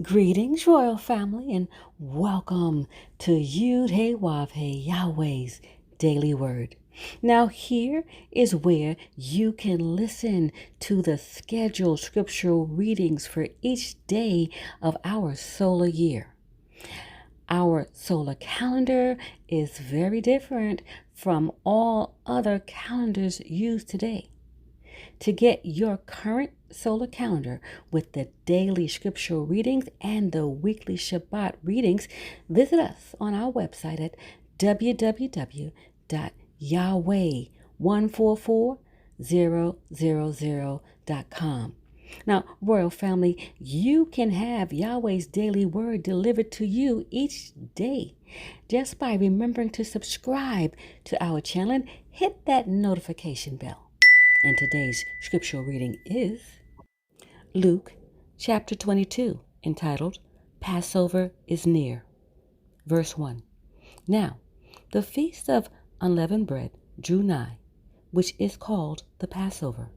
Greetings, royal family, and welcome to Yahweh, Yahweh's Daily Word. Now, here is where you can listen to the scheduled scriptural readings for each day of our solar year. Our solar calendar is very different from all other calendars used today. To get your current solar calendar with the daily scriptural readings and the weekly Shabbat readings, visit us on our website at www.yahweh144000.com. Now, Royal Family, you can have Yahweh's daily word delivered to you each day just by remembering to subscribe to our channel and hit that notification bell. And today's scriptural reading is Luke chapter 22, entitled Passover is Near. Verse 1. Now, the feast of unleavened bread drew nigh, which is called the Passover.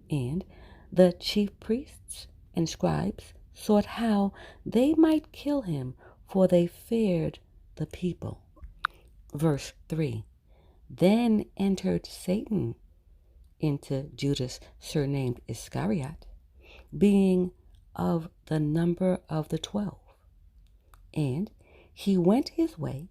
And the chief priests and scribes sought how they might kill him, for they feared the people. Verse 3. Then entered Satan into Judas, surnamed Iscariot, being of the number of the 12. And he went his way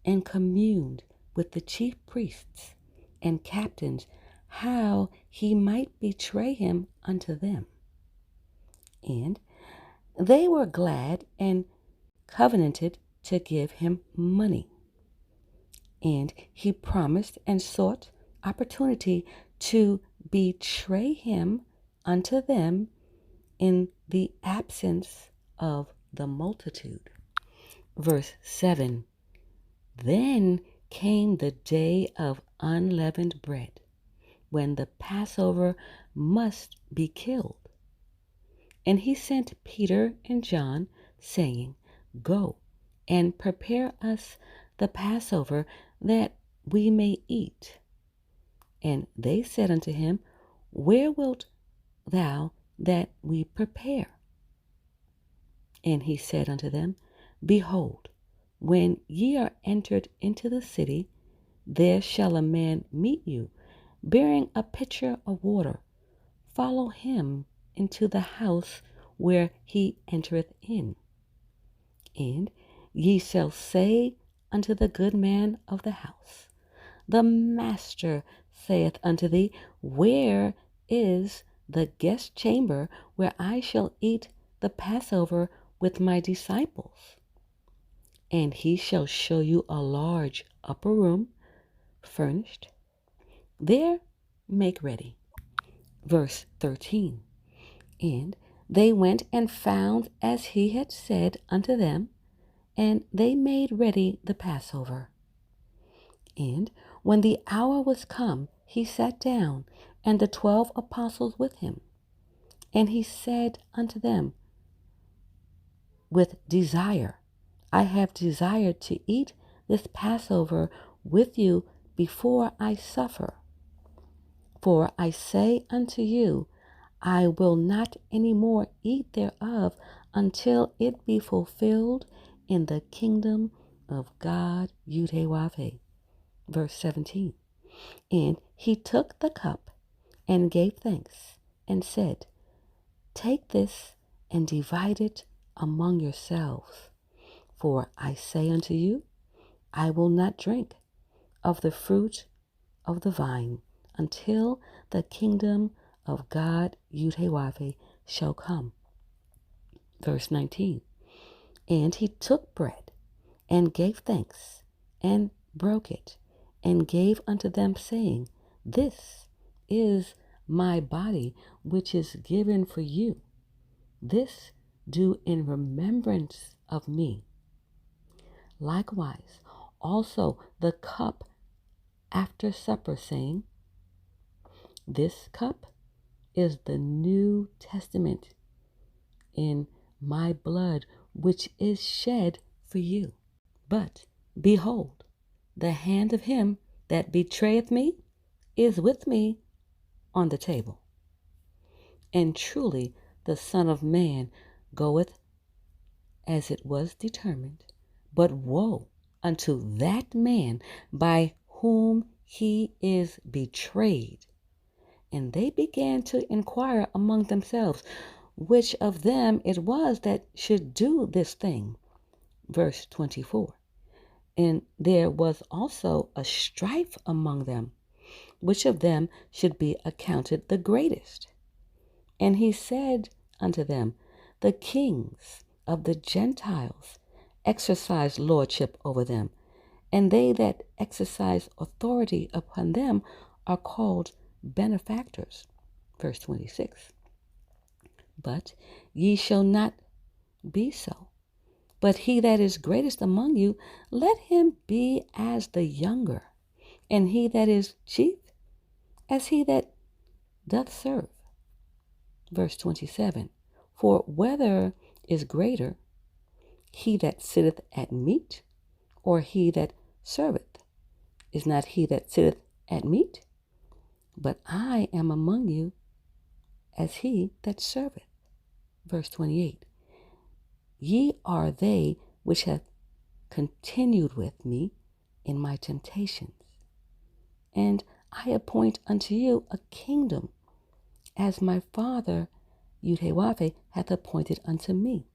and communed with the chief priests and captains how he might betray him unto them. And they were glad and covenanted to give him money. And he promised and sought opportunity to betray him unto them in the absence of the multitude. Verse 7. Then came the day of unleavened bread, when the Passover must be killed. And he sent Peter and John, saying, Go and prepare us the Passover, that we may eat. And they said unto him, Where wilt thou that we prepare? And he said unto them, Behold, when ye are entered into the city, there shall a man meet you, bearing a pitcher of water. Follow him into the house where he entereth in. And ye shall say unto the good man of the house, The master saith unto thee, Where is the guest chamber where I shall eat the Passover with my disciples? And he shall show you a large upper room, furnished. There make ready. Verse 13. And they went and found as he had said unto them, and they made ready the Passover. And when the hour was come, he sat down, and the 12 apostles with him. And he said unto them, With desire, I have desired to eat this Passover with you before I suffer. For I say unto you, I will not any more eat thereof until it be fulfilled in the kingdom of God, Yahweh. Verse 17. And he took the cup and gave thanks and said, Take this and divide it among yourselves. For I say unto you, I will not drink of the fruit of the vine until the kingdom of God, Yahweh, shall come. Verse 19. And he took bread and gave thanks and broke it and gave unto them, saying, This is my body, which is given for you. This do in remembrance of me. Likewise, also the cup after supper, saying, This cup is the New Testament in my blood, which is shed for you. But behold, the hand of him that betrayeth me is with me on the table. And truly the Son of Man goeth as it was determined, but woe unto that man by whom he is betrayed. And they began to inquire among themselves which of them it was that should do this thing. Verse 24. And there was also a strife among them, which of them should be accounted the greatest. And he said unto them, the kings of the Gentiles exercise lordship over them, and they that exercise authority upon them are called benefactors. Verse 26. But ye shall not be so. But he that is greatest among you, let him be as the younger, and he that is chief as he that doth serve. Verse 27. For whether is greater, he that sitteth at meat, or he that serveth? Is not he that sitteth at meat? But I am among you as he that serveth. Verse 28. Ye are they which have continued with me in my temptations, and I appoint unto you a kingdom, as my Father Yahweh hath appointed unto me,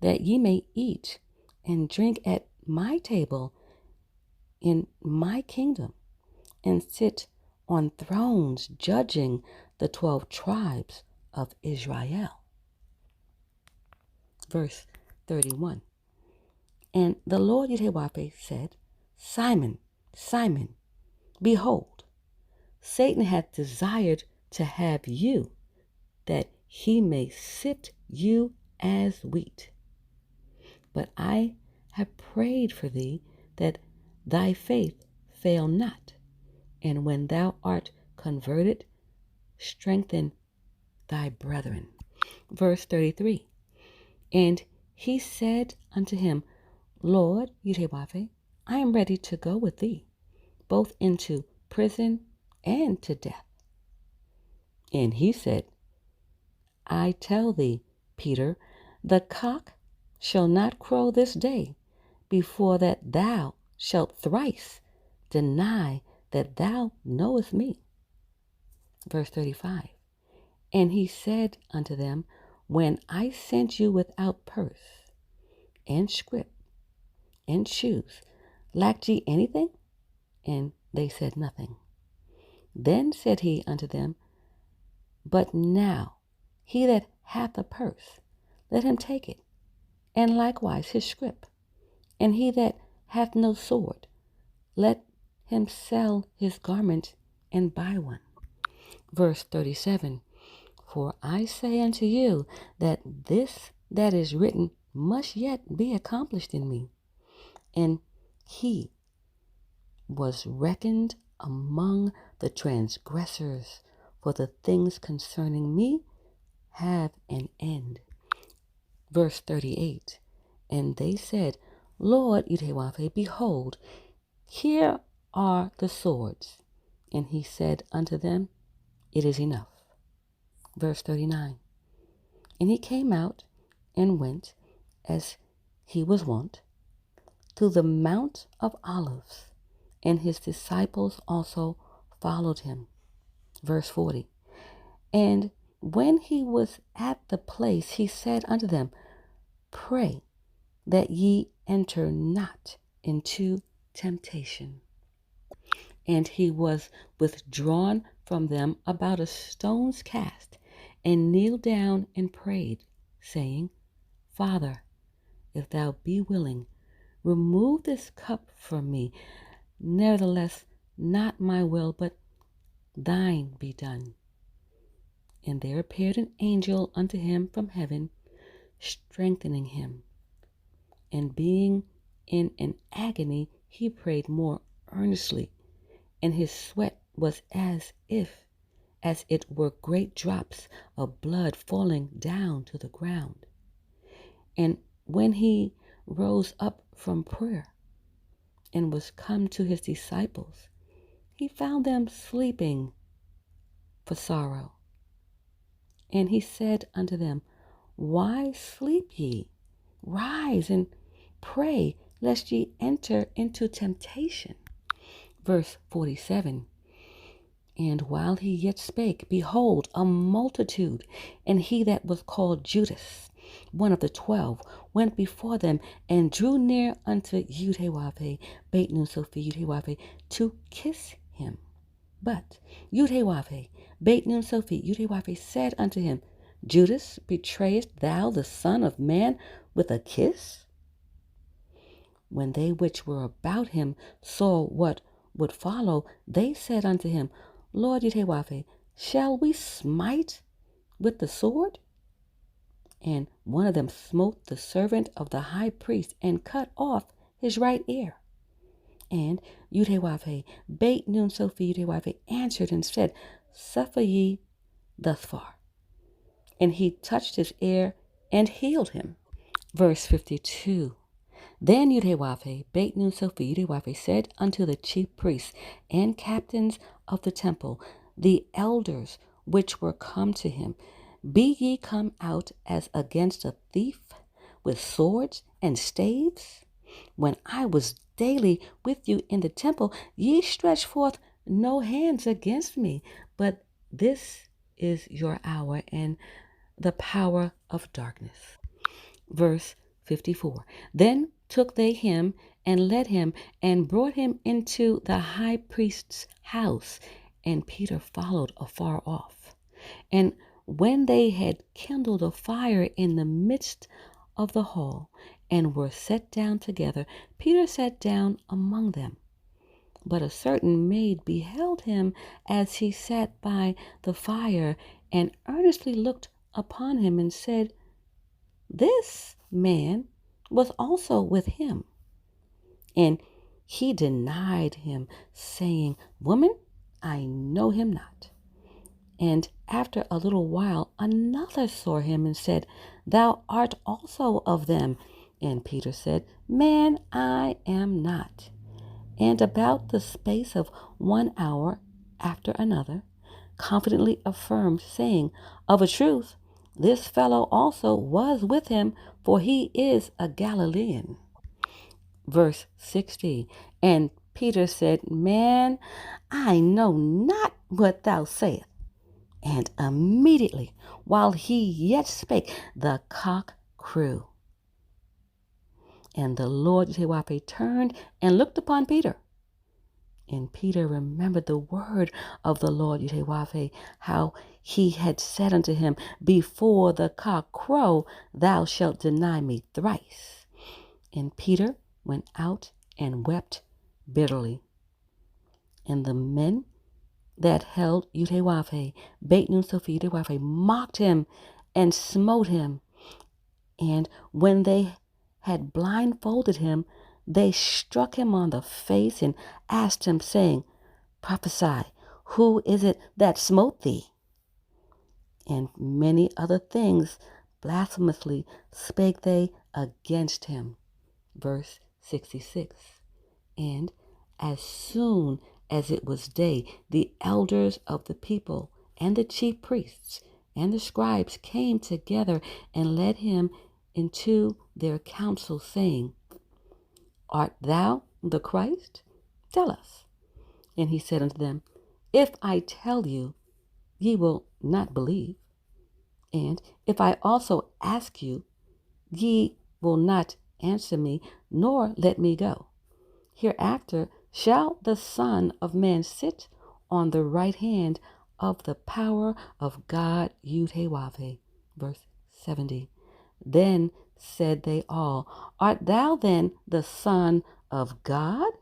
that ye may eat and drink at my table in my kingdom, and sit on thrones judging the 12 tribes of Israel. Verse 31. And the Lord Yahweh said, Simon, Simon, behold, Satan hath desired to have you, that he may sift you as wheat. But I have prayed for thee, that thy faith fail not. And when thou art converted, strengthen thy brethren. Verse 33. And he said unto him, Lord Yahweh, I am ready to go with thee, both into prison and to death. And he said, I tell thee, Peter, the cock shall not crow this day before that thou shalt thrice deny that thou knowest me. Verse 35. And he said unto them, when I sent you without purse and scrip and shoes, lacked ye anything? And they said nothing. Then said he unto them, but now he that hath a purse, let him take it, and likewise his scrip. And he that hath no sword, let him sell his garment and buy one. Verse 37. For I say unto you that this that is written must yet be accomplished in me. And he was reckoned among the transgressors, for the things concerning me have an end. Verse 38. And they said, Lord Yahweh, behold, here are the swords. And he said unto them, it is enough. Verse 39. And he came out and went, as he was wont, to the Mount of Olives, and his disciples also followed him. Verse 40. And when he was at the place, he said unto them, pray that ye enter not into temptation. And he was withdrawn from them about a stone's cast, and kneeled down and prayed, saying, Father, if thou be willing, remove this cup from me. Nevertheless, not my will, but thine be done. And there appeared an angel unto him from heaven, strengthening him. And being in an agony, he prayed more earnestly, and his sweat was as it were great drops of blood falling down to the ground. And when he rose up from prayer and was come to his disciples, he found them sleeping for sorrow. And he said unto them, why sleep ye? Rise and pray, lest ye enter into temptation. Verse 47. And while he yet spake, behold, a multitude, and he that was called Judas, one of the 12, went before them, and drew near unto Yahweh, beit nun Sophie Yahweh, to kiss him. But Yahweh, beit nun Sophie Yahweh, said unto him, Judas, betrayest thou the Son of Man with a kiss? When they which were about him saw what would follow, they said unto him, Lord Yahweh, shall we smite with the sword? And one of them smote the servant of the high priest and cut off his right ear. And Yahweh, beit nun Sophie Yahweh, answered and said, Suffer ye thus far. And he touched his ear and healed him. Verse 52. Then Yahweh, beit nun Sophie Yahweh, said unto the chief priests and captains of the temple, the elders which were come to him, Be ye come out as against a thief with swords and staves? When I was daily with you in the temple, ye stretched forth no hands against me, but this is your hour and the power of darkness. Verse 54. Then took they him and led him and brought him into the high priest's house, and Peter followed afar off. And when they had kindled a fire in the midst of the hall, and were set down together, Peter sat down among them. But a certain maid beheld him as he sat by the fire, and earnestly looked upon him, and said, This man was also with him. And he denied him, saying, Woman, I know him not. And after a little while another saw him and said, Thou art also of them. And Peter said, Man, I am not. And about the space of 1 hour after another, confidently affirmed, saying, Of a truth, this fellow also was with him, for he is a Galilean. Verse 60. And Peter said, Man, I know not what thou sayest. And immediately, while he yet spake, the cock crew. And the Lord Yahweh turned and looked upon Peter. And Peter remembered the word of the Lord Yahweh, how he had said unto him, Before the cock crow, thou shalt deny me thrice. And Peter went out and wept bitterly. And the men that held Yahweh, beit nun Sophie Yahweh, mocked him and smote him. And when they had blindfolded him, they struck him on the face and asked him, saying, Prophesy, who is it that smote thee? And many other things blasphemously spake they against him. Verse 66. And as soon as it was day, the elders of the people and the chief priests and the scribes came together and led him into their council, saying, Art thou the Christ? Tell us. And he said unto them, If I tell you, ye will not believe. And if I also ask you, ye will not answer me, nor let me go. Hereafter shall the Son of Man sit on the right hand of the power of God Yahweh. Verse 70. Then said they all, Art thou then the Son of God?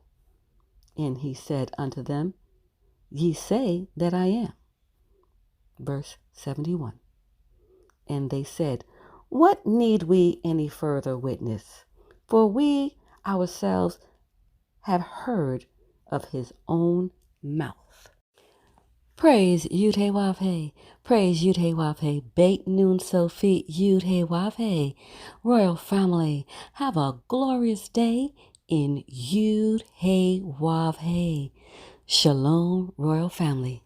And he said unto them, Ye say that I am. Verse 71. And they said, What need we any further witness? For we ourselves have heard of his own mouth. Praise Yahweh, praise Yahweh, beit nun Sophie Yahweh. Royal family, have a glorious day in Yahweh. Shalom, royal family.